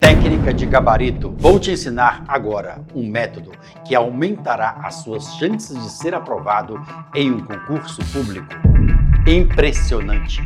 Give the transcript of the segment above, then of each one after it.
Técnica de gabarito. Vou te ensinar agora um método que aumentará as suas chances de ser aprovado em um concurso público. Impressionante!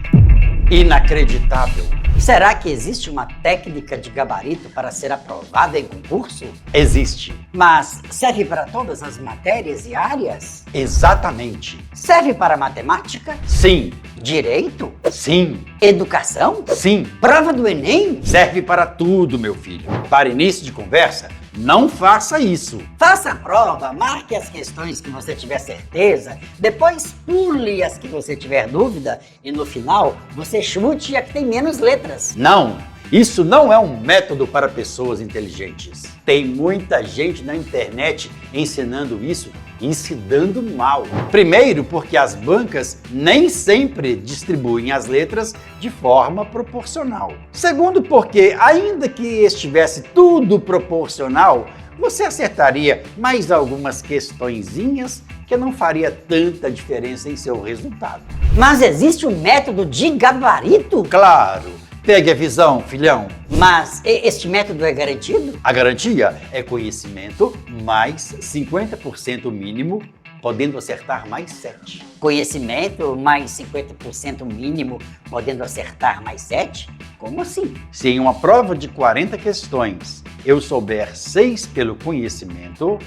Inacreditável! Será que existe uma técnica de gabarito para ser aprovada em concurso? Existe. Mas serve para todas as matérias e áreas? Exatamente. Serve para matemática? Sim. Direito? Sim. Educação? Sim. Prova do Enem? Serve para tudo, meu filho. Para início de conversa, não faça isso. Faça a prova, marque as questões que você tiver certeza, depois pule as que você tiver dúvida e no final você chute a que tem menos letras. Não, isso não é um método para pessoas inteligentes. Tem muita gente na internet ensinando isso e se dando mal. Primeiro, porque as bancas nem sempre distribuem as letras de forma proporcional. Segundo, porque ainda que estivesse tudo proporcional, você acertaria mais algumas questõezinhas que não faria tanta diferença em seu resultado. Mas existe um método de gabarito? Claro! Pegue a visão, filhão. Mas este método é garantido? A garantia é conhecimento mais 50% mínimo, podendo acertar mais 7. Conhecimento mais 50% mínimo, podendo acertar mais 7? Como assim? Se em uma prova de 40 questões eu souber 6 pelo conhecimento,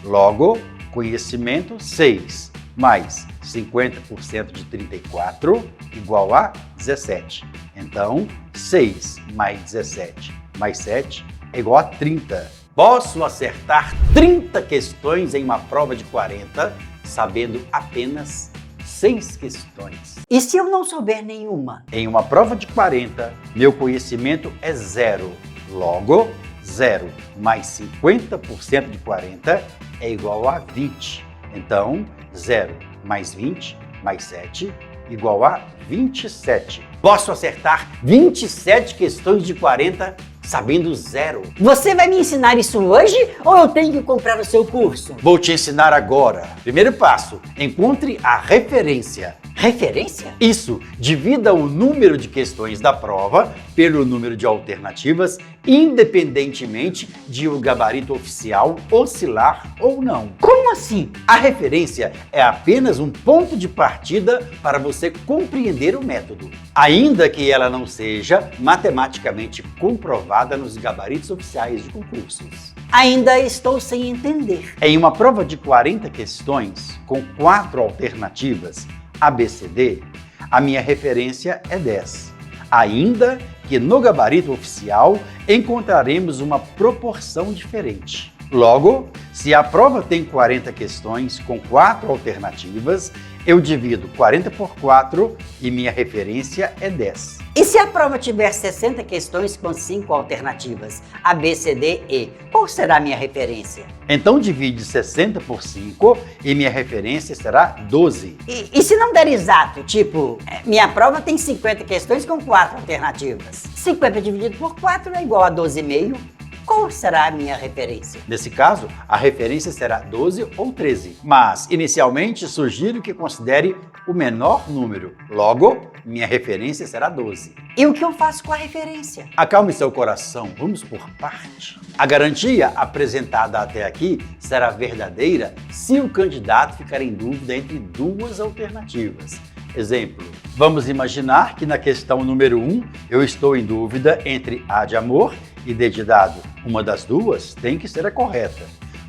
logo, conhecimento 6 mais 50% de 34 igual a 17. Então, 6 mais 17 mais 7 é igual a 30. Posso acertar 30 questões em uma prova de 40, sabendo apenas 6 questões. E se eu não souber nenhuma? Em uma prova de 40, meu conhecimento é 0. Logo, 0 mais 50% de 40 é igual a 20. Então, 0 mais 20 mais 7 igual a 27. Posso acertar 27 questões de 40 sabendo 0. Você vai me ensinar isso hoje ou eu tenho que comprar o seu curso? Vou te ensinar agora. Primeiro passo, encontre a referência. Referência? Isso, divida o número de questões da prova pelo número de alternativas, independentemente de o gabarito oficial oscilar ou não. Como assim? A referência é apenas um ponto de partida para você compreender o método, ainda que ela não seja matematicamente comprovada nos gabaritos oficiais de concursos. Ainda estou sem entender. Em uma prova de 40 questões, com 4 alternativas, ABCD, a minha referência é 10. Ainda que no gabarito oficial encontraremos uma proporção diferente. Logo, se a prova tem 40 questões com 4 alternativas, eu divido 40 por 4 e minha referência é 10. E se a prova tiver 60 questões com 5 alternativas, A, B, C, D, E, qual será a minha referência? Então divide 60 por 5 e minha referência será 12. E se não der exato, tipo, minha prova tem 50 questões com 4 alternativas. 50 dividido por 4 é igual a 12,5. Qual será a minha referência? Nesse caso, a referência será 12 ou 13. Mas, inicialmente, sugiro que considere o menor número. Logo, minha referência será 12. E o que eu faço com a referência? Acalme seu coração, vamos por parte. A garantia apresentada até aqui será verdadeira se o candidato ficar em dúvida entre duas alternativas. Exemplo, vamos imaginar que na questão número 1 eu estou em dúvida entre A de amor e D de dado. Uma das duas tem que ser a correta.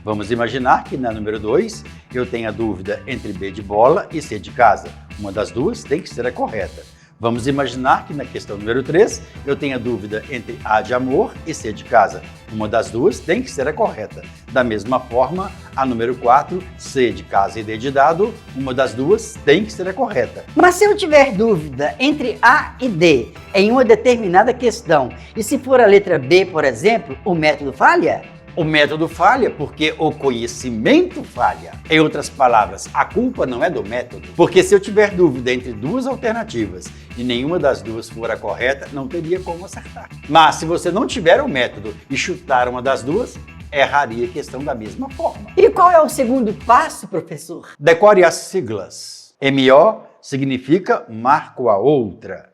Vamos imaginar que na número 2 eu tenho a dúvida entre B de bola e C de casa. Uma das duas tem que ser a correta. Vamos imaginar que na questão número 3 eu tenho a dúvida entre A de amor e C de casa. Uma das duas tem que ser a correta. Da mesma forma, a número 4, C de casa e D de dado, uma das duas tem que ser a correta. Mas se eu tiver dúvida entre A e D em uma determinada questão, e se for a letra B, por exemplo, o método falha? O método falha porque o conhecimento falha. Em outras palavras, a culpa não é do método. Porque se eu tiver dúvida entre duas alternativas e nenhuma das duas for a correta, não teria como acertar. Mas se você não tiver o método e chutar uma das duas, erraria a questão da mesma forma. E qual é o segundo passo, professor? Decore as siglas. MO significa marco a outra.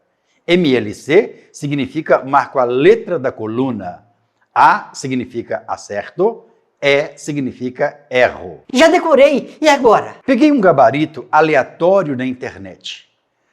MLC significa marco a letra da coluna. A significa acerto, E significa erro. Já decorei, e agora? Peguei um gabarito aleatório na internet.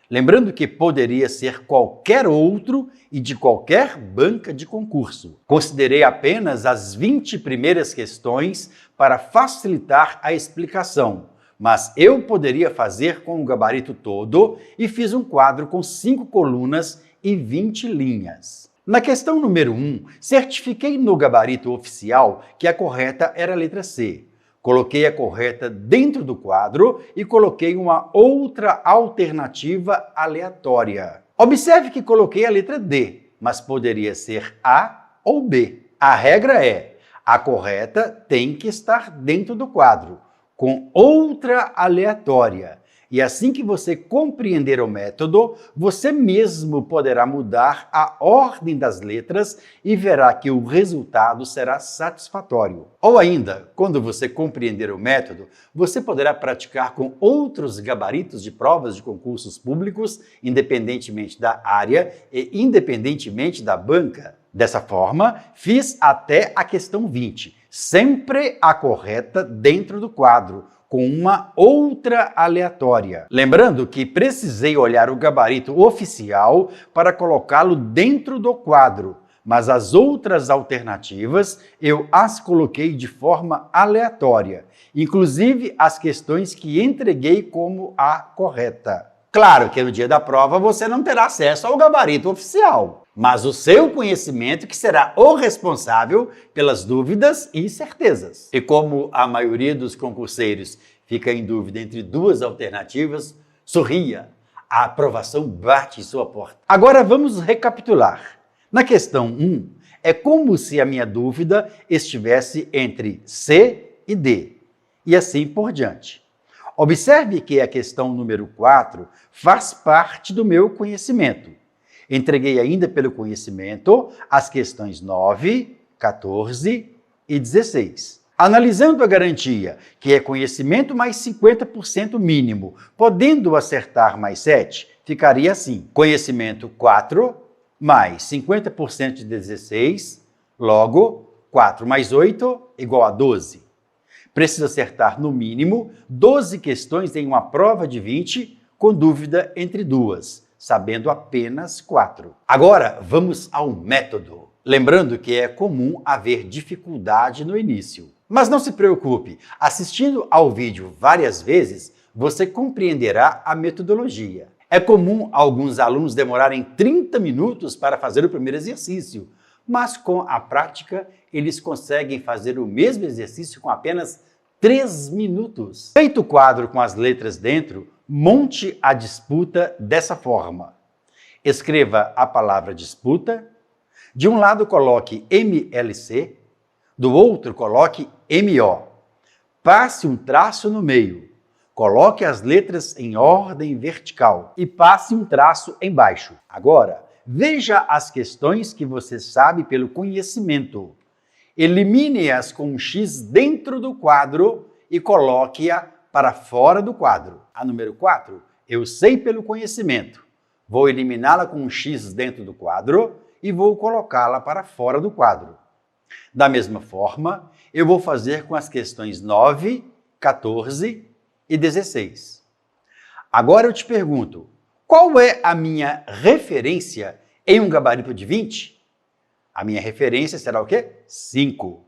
Lembrando que poderia ser qualquer outro e de qualquer banca de concurso. Considerei apenas as 20 primeiras questões para facilitar a explicação, mas eu poderia fazer com o gabarito todo e fiz um quadro com 5 colunas e 20 linhas. Na questão número 1, certifiquei no gabarito oficial que a correta era a letra C. Coloquei a correta dentro do quadro e coloquei uma outra alternativa aleatória. Observe que coloquei a letra D, mas poderia ser A ou B. A regra é: a correta tem que estar dentro do quadro, com outra aleatória. E assim que você compreender o método, você mesmo poderá mudar a ordem das letras e verá que o resultado será satisfatório. Ou ainda, quando você compreender o método, você poderá praticar com outros gabaritos de provas de concursos públicos, independentemente da área e independentemente da banca. Dessa forma, fiz até a questão 20, sempre a correta dentro do quadro, com uma outra aleatória. Lembrando que precisei olhar o gabarito oficial para colocá-lo dentro do quadro, mas as outras alternativas eu as coloquei de forma aleatória, inclusive as questões que entreguei como a correta. Claro que no dia da prova você não terá acesso ao gabarito oficial, mas o seu conhecimento que será o responsável pelas dúvidas e certezas. E como a maioria dos concurseiros fica em dúvida entre duas alternativas, sorria, a aprovação bate em sua porta. Agora vamos recapitular. Na questão 1, é como se a minha dúvida estivesse entre C e D, e assim por diante. Observe que a questão número 4 faz parte do meu conhecimento. Entreguei ainda pelo conhecimento as questões 9, 14 e 16. Analisando a garantia, que é conhecimento mais 50% mínimo, podendo acertar mais 7, ficaria assim: conhecimento 4 mais 50% de 16, logo 4 mais 8 igual a 12. Preciso acertar no mínimo 12 questões em uma prova de 20, com dúvida entre duas, sabendo apenas 4. Agora, vamos ao método. Lembrando que é comum haver dificuldade no início. Mas não se preocupe, assistindo ao vídeo várias vezes, você compreenderá a metodologia. É comum alguns alunos demorarem 30 minutos para fazer o primeiro exercício, mas com a prática, eles conseguem fazer o mesmo exercício com apenas 3 minutos. Feito o quadro com as letras dentro, monte a disputa dessa forma. Escreva a palavra disputa. De um lado coloque MLC, do outro coloque MO. Passe um traço no meio. Coloque as letras em ordem vertical e passe um traço embaixo. Agora, veja as questões que você sabe pelo conhecimento. Elimine-as com um X dentro do quadro e coloque-a para fora do quadro. A número 4, eu sei pelo conhecimento. Vou eliminá-la com um X dentro do quadro e vou colocá-la para fora do quadro. Da mesma forma, eu vou fazer com as questões 9, 14 e 16. Agora eu te pergunto, qual é a minha referência em um gabarito de 20? A minha referência será o quê? 5.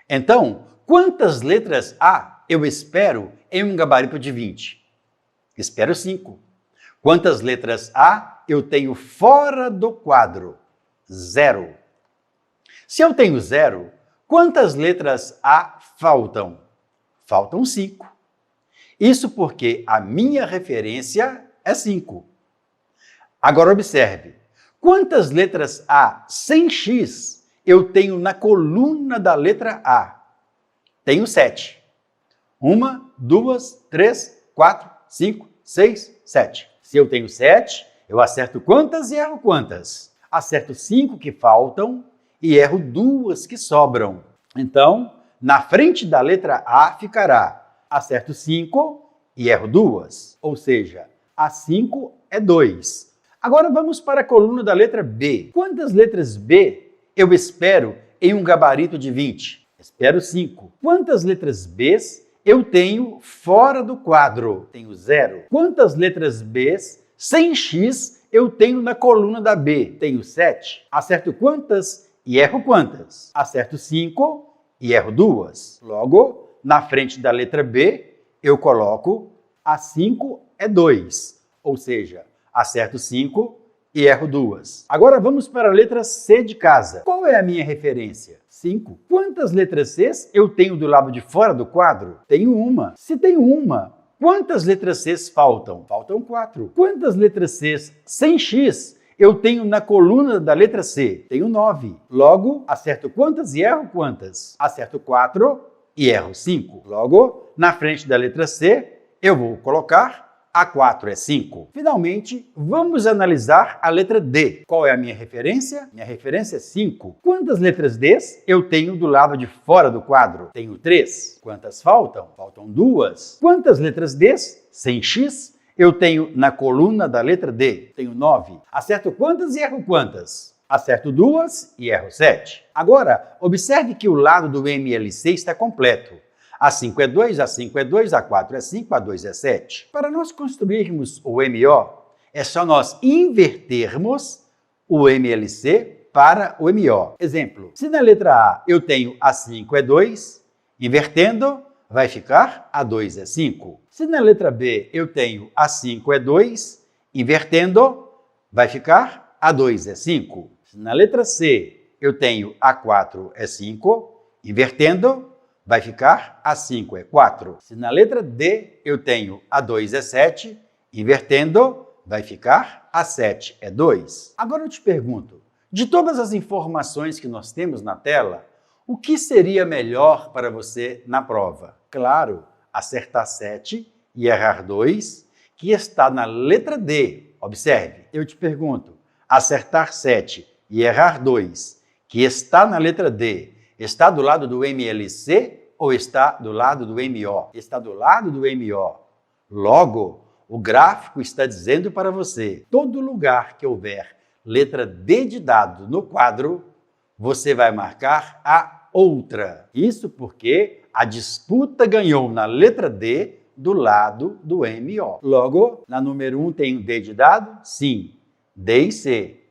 Então, quantas letras A eu espero em um gabarito de 20? Espero 5. Quantas letras A eu tenho fora do quadro? 0. Se eu tenho 0, quantas letras A faltam? Faltam 5. Isso porque a minha referência é 5. Agora observe, quantas letras A sem X eu tenho na coluna da letra A? Tenho 7. 1, 2, 3, 4, 5, 6, 7. Se eu tenho 7, eu acerto quantas e erro quantas? Acerto 5 que faltam e erro 2 que sobram. Então, na frente da letra A ficará acerto 5 e erro 2, ou seja, A5 é 2. Agora vamos para a coluna da letra B. Quantas letras B eu espero em um gabarito de 20? Espero 5. Quantas letras Bs eu tenho fora do quadro? Tenho 0. Quantas letras Bs sem X eu tenho na coluna da B? Tenho 7. Acerto quantas e erro quantas? Acerto 5 e erro 2. Logo, na frente da letra B, eu coloco a 5 é 2. Ou seja, acerto 5 e erro 2. Agora vamos para a letra C de casa. Qual é a minha referência? 5. Quantas letras Cs eu tenho do lado de fora do quadro? Tenho uma. Se tenho uma, quantas letras Cs faltam? Faltam 4. Quantas letras Cs sem X eu tenho na coluna da letra C? Tenho 9. Logo, acerto quantas e erro quantas? Acerto 4 e erro 5. Logo, na frente da letra C, eu vou colocar A4 é 5. Finalmente, vamos analisar a letra D. Qual é a minha referência? Minha referência é 5. Quantas letras Ds eu tenho do lado de fora do quadro? Tenho 3. Quantas faltam? Faltam 2. Quantas letras Ds sem X eu tenho na coluna da letra D? Tenho 9. Acerto quantas e erro quantas? Acerto 2 e erro 7. Agora, observe que o lado do MLC está completo. A5 é 2, A5 é 2, A4 é 5, A2 é 7. Para nós construirmos o MO, é só nós invertermos o MLC para o MO. Exemplo, se na letra A eu tenho A5 é 2, invertendo, vai ficar A2 é 5. Se na letra B eu tenho A5 é 2, invertendo, vai ficar A2 é 5. Se na letra C eu tenho A4 é 5, invertendo, vai ficar A5 é 4. Se na letra D eu tenho A2 é 7, invertendo, vai ficar A7 é 2. Agora eu te pergunto, de todas as informações que nós temos na tela, o que seria melhor para você na prova? Claro, acertar 7 e errar 2, que está na letra D. Observe, eu te pergunto, acertar 7 e errar 2, que está na letra D, está do lado do MLC ou está do lado do MO? Está do lado do MO. Logo, o gráfico está dizendo para você, todo lugar que houver letra D de dado no quadro, você vai marcar a outra. Isso porque a disputa ganhou na letra D do lado do MO. Logo, na número 1 tem o D de dado? Sim. D e C.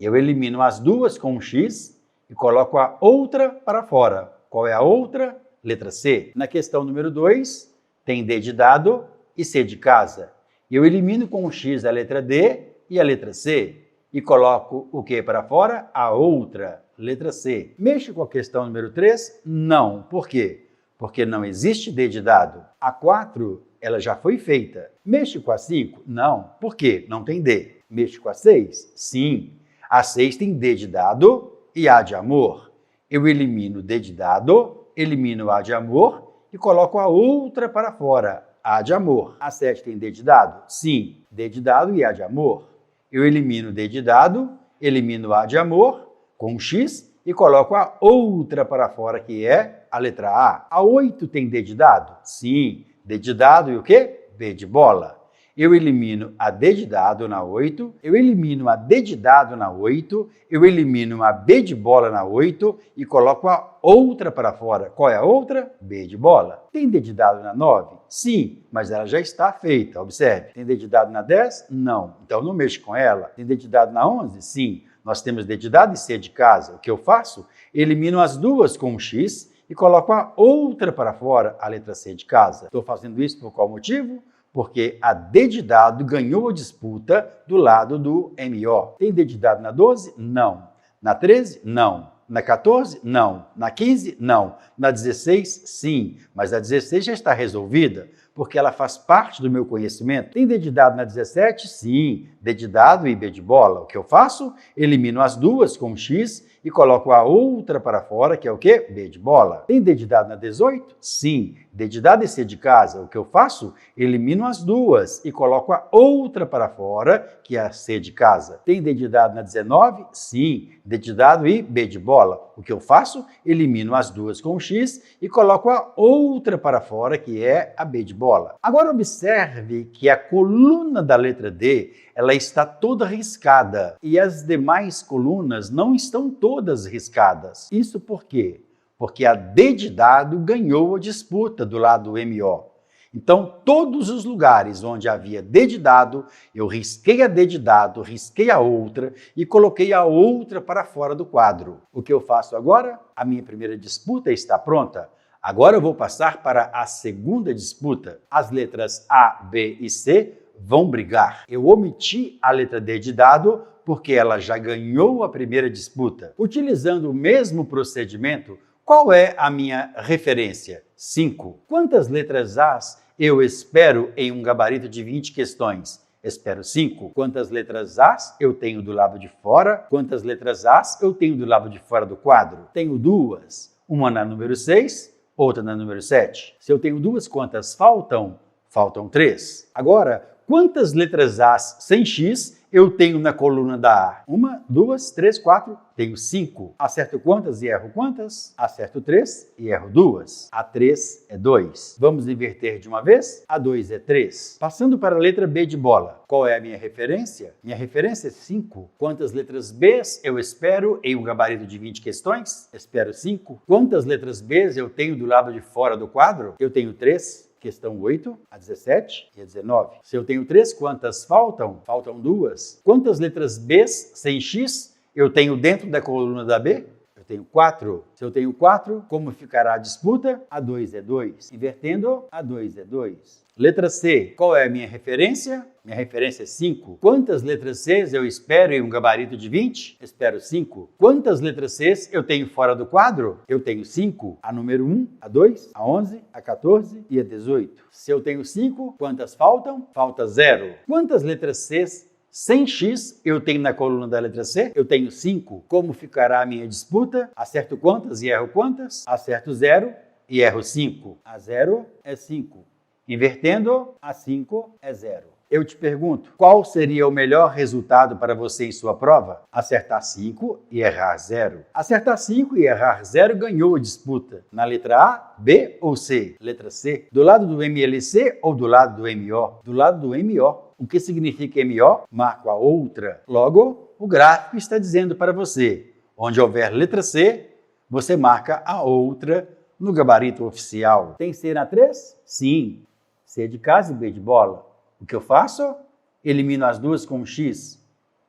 Eu elimino as duas com um X e coloco a outra para fora. Qual é a outra? Letra C. Na questão número 2, tem D de dado e C de casa. Eu elimino com um X a letra D e a letra C e coloco o que para fora? A outra, letra C. Mexo com a questão número 3? Não. Por quê? Porque não existe D de dado. A 4, ela já foi feita. Mexo com a 5? Não. Por quê? Não tem D. Mexo com a 6? Sim. A 6 tem D de dado e A de amor. Eu elimino D de dado, elimino A de amor e coloco a outra para fora, A de amor. A 7 tem D de dado? Sim. D de dado e A de amor. Eu elimino D de dado, elimino A de amor com um X e coloco a outra para fora, que é a letra A. A 8 tem D de dado? Sim. D de dado e o quê? B de bola. Eu elimino a D de dado na 8, eu elimino a D de dado na 8, eu elimino a B de bola na 8 e coloco a outra para fora. Qual é a outra? B de bola. Tem D de dado na 9? Sim, mas ela já está feita, observe. Tem D de dado na 10? Não, então não mexo com ela. Tem D de dado na 11? Sim, nós temos D de dado e C de casa. O que eu faço? Elimino as duas com um X e coloco a outra para fora, a letra C de casa. Estou fazendo isso por qual motivo? Porque a D de dado ganhou a disputa do lado do MO. Tem D de dado na 12? Não. Na 13? Não. Na 14? Não. Na 15? Não. Na 16? Sim. Mas a 16 já está resolvida, porque ela faz parte do meu conhecimento. Tem D de dado na 17? Sim. D de dado e B de bola. O que eu faço? Elimino as duas com X e coloco a outra para fora, que é o quê? B de bola. Tem D de dado na 18? Sim. D de dado e C de casa. O que eu faço? Elimino as duas e coloco a outra para fora, que é a C de casa. Tem D de dado na 19? Sim. D de dado e B de bola. O que eu faço? Elimino as duas com X e coloco a outra para fora, que é a B de bola. bola. Agora observe que a coluna da letra D, ela está toda riscada e as demais colunas não estão todas riscadas. Isso por quê? Porque a D de dado ganhou a disputa do lado MO. Então, todos os lugares onde havia D de dado, eu risquei a D de dado, risquei a outra e coloquei a outra para fora do quadro. O que eu faço agora? A minha primeira disputa está pronta. Agora eu vou passar para a segunda disputa. As letras A, B e C vão brigar. Eu omiti a letra D de dado porque ela já ganhou a primeira disputa. Utilizando o mesmo procedimento, qual é a minha referência? 5. Quantas letras As eu espero em um gabarito de 20 questões? Espero 5. Quantas letras As eu tenho do lado de fora? Quantas letras As eu tenho do lado de fora do quadro? Tenho 2. Uma na número 6, outra na número 7. Se eu tenho 2, quantas faltam? Faltam 3. Agora, quantas letras As sem X eu tenho na coluna da A? 1, 2, 3, 4, tenho 5. Acerto quantas e erro quantas? Acerto 3 e erro 2. A 3 é 2. Vamos inverter de uma vez? A 2 é 3. Passando para a letra B de bola. Qual é a minha referência? Minha referência é 5. Quantas letras Bs eu espero em um gabarito de 20 questões? Espero 5. Quantas letras Bs eu tenho do lado de fora do quadro? Eu tenho 3. Questão 8, a 17 e a 19. Se eu tenho 3, quantas faltam? Faltam 2. Quantas letras Bs sem X eu tenho dentro da coluna da B? Eu tenho 4. Se eu tenho 4, como ficará a disputa? A 2 é 2. Invertendo, a 2 é 2. Letra C. Qual é a minha referência? Minha referência é 5. Quantas letras Cs eu espero em um gabarito de 20? Espero 5. Quantas letras Cs eu tenho fora do quadro? Eu tenho 5. A número 1, a 2, a 11, a 14 e a 18. Se eu tenho 5, quantas faltam? Falta 0. Quantas letras Cs sem X eu tenho na coluna da letra C? Eu tenho 5. Como ficará a minha disputa? Acerto quantas e erro quantas? Acerto 0 e erro 5. A 0 é 5. Invertendo, a 5 é 0. Eu te pergunto, qual seria o melhor resultado para você em sua prova? Acertar 5 e errar 0. Acertar 5 e errar 0 ganhou a disputa. Na letra A, B ou C? Letra C. Do lado do MLC ou do lado do MO? Do lado do MO. O que significa MO? Marco a outra. Logo, o gráfico está dizendo para você, onde houver letra C, você marca a outra no gabarito oficial. Tem C na 3? Sim. C de casa e B de bola. O que eu faço? Elimino as duas com X.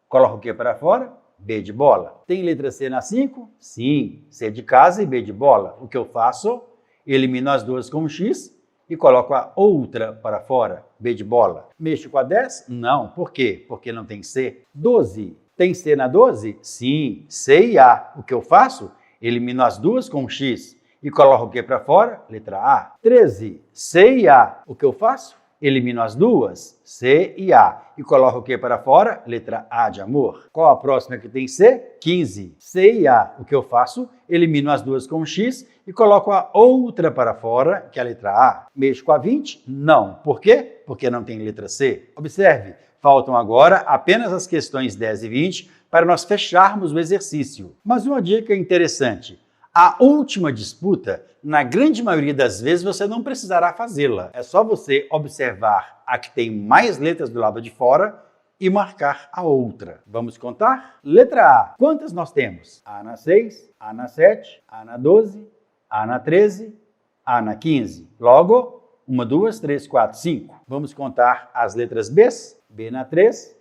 Coloco o que para fora? B de bola. Tem letra C na 5? Sim. C de casa e B de bola. O que eu faço? Elimino as duas com X e coloco a outra para fora. B de bola. Mexo com a 10? Não. Por quê? Porque não tem C. 12. Tem C na 12? Sim. C e A. O que eu faço? Elimino as duas com X. E coloco o que para fora? Letra A. 13. C e A. O que eu faço? Elimino as duas, C e A. E coloco o que para fora? Letra A de amor. Qual a próxima que tem C? 15. C e A. O que eu faço? Elimino as duas com X e coloco a outra para fora, que é a letra A. Mexo com a 20? Não. Por quê? Porque não tem letra C. Observe, faltam agora apenas as questões 10 e 20 para nós fecharmos o exercício. Mas uma dica interessante. A última disputa, na grande maioria das vezes, você não precisará fazê-la. É só você observar a que tem mais letras do lado de fora e marcar a outra. Vamos contar? Letra A. Quantas nós temos? A na 6, A na 7, A na 12, A na 13, A na 15. Logo, 1, 2, 3, 4, 5. Vamos contar as letras B. B na 3,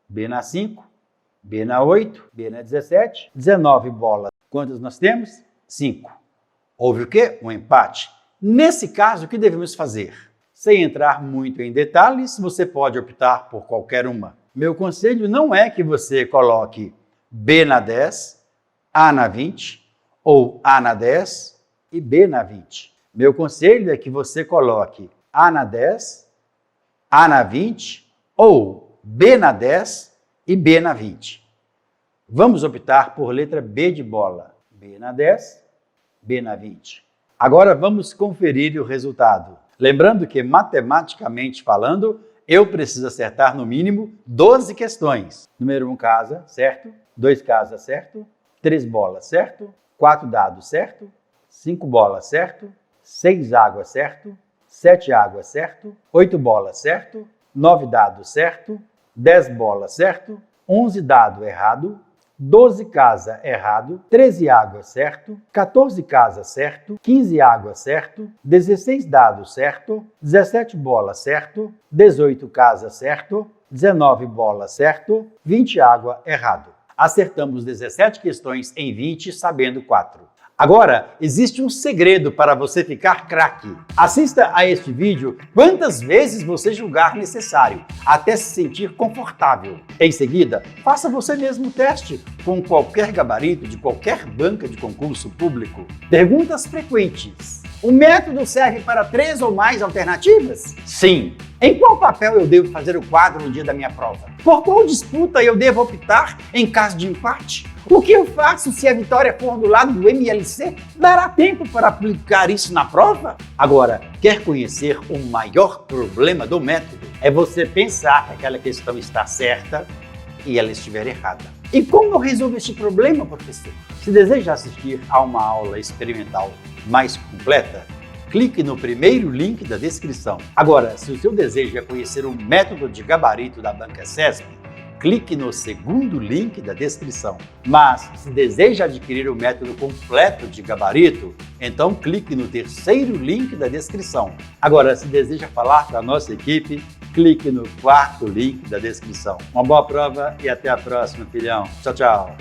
B na 5, B na 8, B na 17, 19 bolas. Quantas nós temos? 5. Houve o quê? Um empate. Nesse caso, o que devemos fazer? Sem entrar muito em detalhes, você pode optar por qualquer uma. Meu conselho não é que você coloque B na 10, A na 20, ou A na 10 e B na 20. Meu conselho é que você coloque A na 10, A na 20, ou B na 10 e B na 20. Vamos optar por letra B de bola. B na 10, B na 20. Agora vamos conferir o resultado. Lembrando que, matematicamente falando, eu preciso acertar no mínimo 12 questões. Número 1 casa, certo? 2 casa, certo? 3 bolas, certo? 4 dados, certo? 5 bolas, certo? 6 águas, certo? 7 águas, certo? 8 bolas, certo? 9 dados, certo? 10 bolas, certo? 11 dado, errado. 12 casa, errado. 13 águas, certo? 14 casa, certo? 15 águas, certo? 16 dados, certo? 17 bolas, certo? 18 casa, certo? 19 bolas, certo? 20 água, errado. Acertamos 17 questões em 20, sabendo 4. Agora, existe um segredo para você ficar craque. Assista a este vídeo quantas vezes você julgar necessário, até se sentir confortável. Em seguida, faça você mesmo o teste com qualquer gabarito de qualquer banca de concurso público. Perguntas frequentes. O método serve para 3 ou mais alternativas? Sim. Em qual papel eu devo fazer o quadro no dia da minha prova? Por qual disputa eu devo optar em caso de empate? O que eu faço se a vitória for do lado do MLC? Dará tempo para aplicar isso na prova? Agora, quer conhecer o maior problema do método? É você pensar que aquela questão está certa e ela estiver errada. E como eu resolvo este problema, professor? Se deseja assistir a uma aula experimental mais completa, clique no primeiro link da descrição. Agora, se o seu desejo é conhecer o método de gabarito da Banca CESP, clique no segundo link da descrição. Mas, se deseja adquirir o método completo de gabarito, então clique no terceiro link da descrição. Agora, se deseja falar com a nossa equipe, clique no quarto link da descrição. Uma boa prova e até a próxima, filhão. Tchau, tchau.